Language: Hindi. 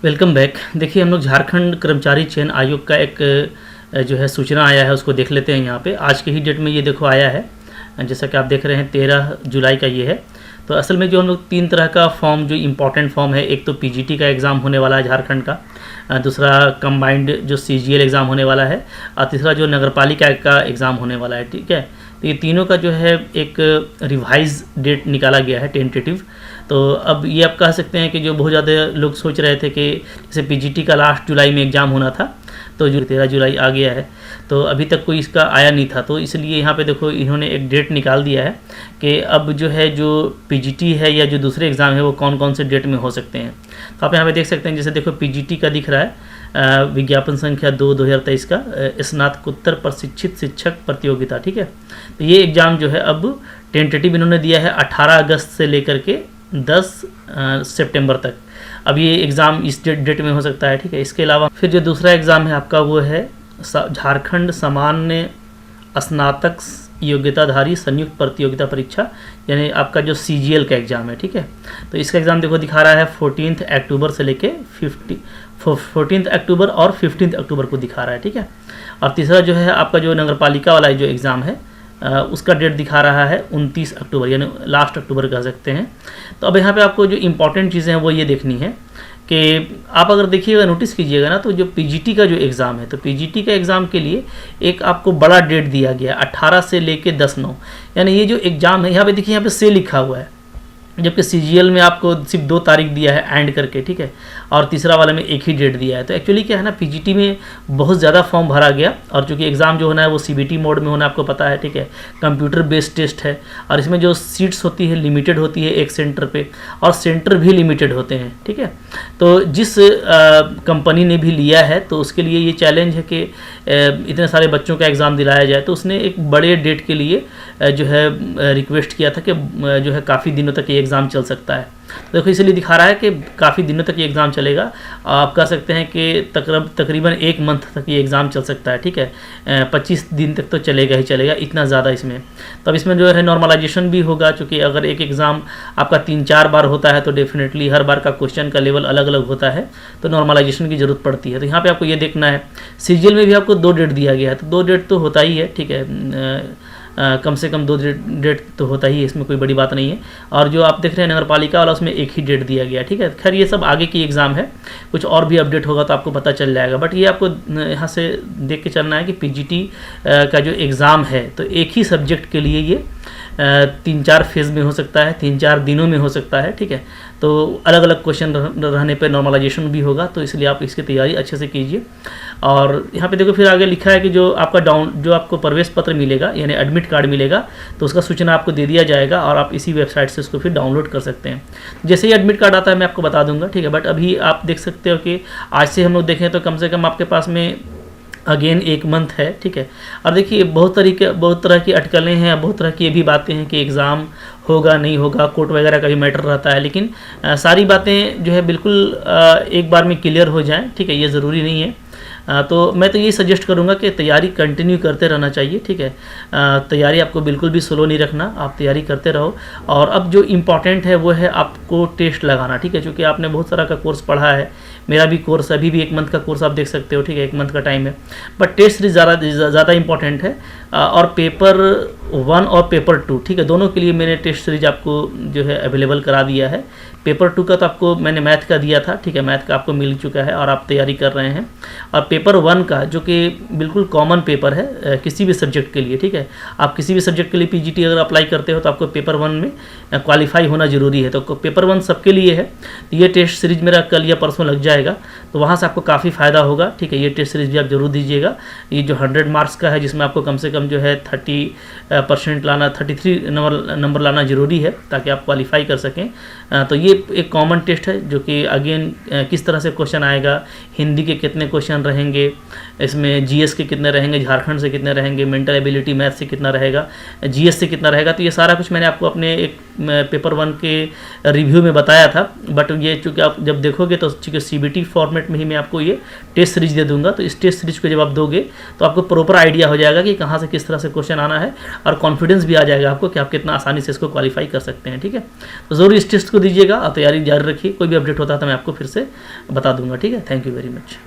Welcome back. देखिए हम लोग झारखंड कर्मचारी चयन आयोग का एक जो है सूचना आया है उसको देख लेते हैं। यहाँ पे आज के ही डेट में ये देखो आया है, जैसा कि आप देख रहे हैं 13 जुलाई का ये है। तो असल में जो हम लोग 3 तरह का फॉर्म जो इम्पोर्टेंट फॉर्म है, एक तो पीजीटी का एग्ज़ाम होने वाला है झारखंड का, दूसरा कंबाइंड जो सीजीएल एग्ज़ाम होने वाला है, और तीसरा जो नगरपालिका का एग्ज़ाम होने वाला है। ठीक है, तो ये तीनों का जो है एक रिवाइज डेट निकाला गया है, टेंटेटिव। तो अब ये आप कह सकते हैं कि जो बहुत ज़्यादा लोग सोच रहे थे कि जैसे पीजीटी का लास्ट जुलाई में एग्ज़ाम होना था, तो जो 13 जुलाई आ गया है, तो अभी तक कोई इसका आया नहीं था। तो इसलिए यहाँ पे देखो इन्होंने एक डेट निकाल दिया है कि अब जो है जो पीजीटी है या जो दूसरे एग्ज़ाम है वो कौन कौन से डेट में हो सकते हैं। तो आप यहाँ पे देख सकते हैं, जैसे देखो पीजीटी का दिख रहा है विज्ञापन संख्या 2/2023 का स्नातकोत्तर प्रशिक्षित शिक्षक प्रतियोगिता। ठीक है, तो ये एग्ज़ाम जो है अब टेंटेटिव इन्होंने दिया है 18 अगस्त से लेकर के 10 सितंबर तक। अब ये एग्ज़ाम इस डेट में हो सकता है। ठीक है, इसके अलावा फिर जो दूसरा एग्ज़ाम है आपका वो है झारखंड सामान्य स्नातक योग्यताधारी संयुक्त प्रतियोगिता परीक्षा, यानी आपका जो सीजीएल का एग्ज़ाम है। ठीक है, तो इसका एग्ज़ाम देखो दिखा रहा है 14 अक्टूबर से लेके 14 अक्टूबर और 15 अक्टूबर को दिखा रहा है। ठीक है, और तीसरा जो है आपका जो नगरपालिका वाला जो एग्ज़ाम है उसका डेट दिखा रहा है 29 अक्टूबर, यानी लास्ट अक्टूबर कह सकते हैं। तो अब यहाँ पे आपको जो इम्पॉर्टेंट चीज़ें हैं वो ये देखनी है कि आप अगर देखिएगा, नोटिस कीजिएगा ना, तो जो पीजीटी का जो एग्ज़ाम है, तो पीजीटी का एग्ज़ाम के लिए एक आपको बड़ा डेट दिया गया 18 से लेके 10/9, यानी ये जो एग्ज़ाम है यहाँ पे देखिए, यहाँ पे से लिखा हुआ है, जबकि सीजीएल में आपको सिर्फ 2 तारीख दिया है एंड करके। ठीक है, और तीसरा वाले में एक ही डेट दिया है। तो एक्चुअली क्या है ना, पीजीटी में बहुत ज़्यादा फॉर्म भरा गया, और चूंकि एग्ज़ाम जो होना है वो सीबीटी मोड में होना आपको पता है। ठीक है, कंप्यूटर बेस्ड टेस्ट है, और इसमें जो सीट्स होती है लिमिटेड होती है एक सेंटर पे, और सेंटर भी लिमिटेड होते हैं। ठीक है, तो जिस कंपनी ने भी लिया है तो उसके लिए ये चैलेंज है कि इतने सारे बच्चों का एग्ज़ाम दिलाया जाए, तो उसने एक बड़े डेट के लिए जो है रिक्वेस्ट किया था कि जो है काफ़ी दिनों तक ये एग्ज़ाम चल सकता है। तो देखो इसलिए दिखा रहा है कि काफ़ी दिनों तक ये एग्ज़ाम चलेगा। आप कह सकते हैं कि तकरीबन 1 मंथ तक ये एग्ज़ाम चल सकता है। ठीक है, 25 दिन तक तो चलेगा ही चलेगा, इतना ज़्यादा इसमें। तो अब इसमें जो है नॉर्मलाइजेशन भी होगा, चूँकि अगर एक एग्ज़ाम आपका 3-4 बार होता है तो डेफिनेटली हर बार का क्वेश्चन का लेवल अलग अलग होता है, तो नॉर्मलाइजेशन की ज़रूरत पड़ती है। तो यहाँ पर आपको ये देखना है, सीजीएल में भी आपको 2 डेट दिया गया है, तो 2 डेट तो होता ही है। ठीक है, कम से कम 2 डेट तो होता ही है, इसमें कोई बड़ी बात नहीं है। और जो आप देख रहे हैं नगरपालिका वाला, उसमें एक ही डेट दिया गया। ठीक है, खैर ये सब आगे की एग्ज़ाम है, कुछ और भी अपडेट होगा तो आपको पता चल जाएगा। बट ये आपको यहाँ से देख के चलना है कि पीजीटी का जो एग्ज़ाम है, तो एक ही सब्जेक्ट के लिए ये 3-4 फेज़ में हो सकता है, 3-4 दिनों में हो सकता है। ठीक है, तो अलग अलग क्वेश्चन रहने पे नॉर्मलाइजेशन भी होगा, तो इसलिए आप इसकी तैयारी अच्छे से कीजिए। और यहाँ पे देखो फिर आगे लिखा है कि जो आपको प्रवेश पत्र मिलेगा, यानी एडमिट कार्ड मिलेगा, तो उसका सूचना आपको दे दिया जाएगा, और आप इसी वेबसाइट से उसको फिर डाउनलोड कर सकते हैं। जैसे ही एडमिट कार्ड आता है मैं आपको बता दूंगा। ठीक है, बट अभी आप देख सकते हो कि आज से हम लोग देखें तो कम से कम आपके पास में अगेन 1 मंथ है। ठीक है, और देखिए बहुत तरह की अटकलें हैं, बहुत तरह की ये भी बातें हैं कि एग्ज़ाम होगा नहीं होगा, कोर्ट वगैरह का भी मैटर रहता है, लेकिन सारी बातें जो है बिल्कुल एक बार में क्लियर हो जाएं। ठीक है, ये ज़रूरी नहीं है। तो मैं तो ये सजेस्ट करूँगा कि तैयारी कंटिन्यू करते रहना चाहिए। ठीक है, तैयारी आपको बिल्कुल भी स्लो नहीं रखना, आप तैयारी करते रहो। और अब जो इम्पॉर्टेंट है वो है आपको टेस्ट लगाना। ठीक है, क्योंकि आपने बहुत सारा का कोर्स पढ़ा है, मेरा भी कोर्स अभी भी 1 मंथ का कोर्स आप देख सकते हो। ठीक है, 1 मंथ का टाइम है, बट टेस्ट सीरीज ज़्यादा इंपॉर्टेंट है। और पेपर 1 और पेपर 2, ठीक है, दोनों के लिए मैंने टेस्ट सीरीज आपको जो है अवेलेबल करा दिया है। पेपर 2 का तो आपको मैंने मैथ का दिया था। ठीक है, मैथ का आपको मिल चुका है और आप तैयारी कर रहे हैं। और पेपर 1 का जो कि बिल्कुल कॉमन पेपर है किसी भी सब्जेक्ट के लिए। ठीक है, आप किसी भी सब्जेक्ट के लिए पीजीटी अगर अप्लाई करते हो तो आपको पेपर 1 में क्वालिफाई होना ज़रूरी है, तो पेपर 1 सबके लिए है। तो ये टेस्ट सीरीज मेरा कल या परसों लग जाएगा, तो वहाँ से आपको काफ़ी फ़ायदा होगा। ठीक है, ये टेस्ट सीरीज भी आप जरूर दीजिएगा। ये जो 100 मार्क्स का है, जिसमें आपको कम से कम जो है 30% लाना, 33 नंबर लाना ज़रूरी है, ताकि आप क्वालिफाई कर सकें। तो ये एक कॉमन टेस्ट है, जो कि अगेन किस तरह से क्वेश्चन आएगा, हिंदी के कितने क्वेश्चन रहेंगे, इसमें जीएस के कितने रहेंगे, झारखंड से कितने रहेंगे, मेंटल एबिलिटी मैथ से कितना रहेगा, जीएस से कितना रहेगा, तो ये सारा कुछ मैंने आपको अपने एक पेपर 1 के रिव्यू में बताया था। बट ये चूँकि आप जब देखोगे तो चूँकि सीबीटी फॉर्मेट में ही मैं आपको ये टेस्ट सीरीज दे दूंगा, तो इस टेस्ट सीरीज को जब आप दोगे तो आपको प्रॉपर आइडिया हो जाएगा कि कहाँ से किस तरह से क्वेश्चन आना है, और कॉन्फिडेंस भी आ जाएगा आपको कि आप कितना आसानी से इसको क्वालिफाई कर सकते हैं। ठीक है, तो ज़रूर इस टेस्ट को दीजिएगा, और तैयारी जारी रखिए। कोई भी अपडेट होता है तो मैं आपको फिर से बता दूंगा। ठीक है, थैंक यू वेरी मच।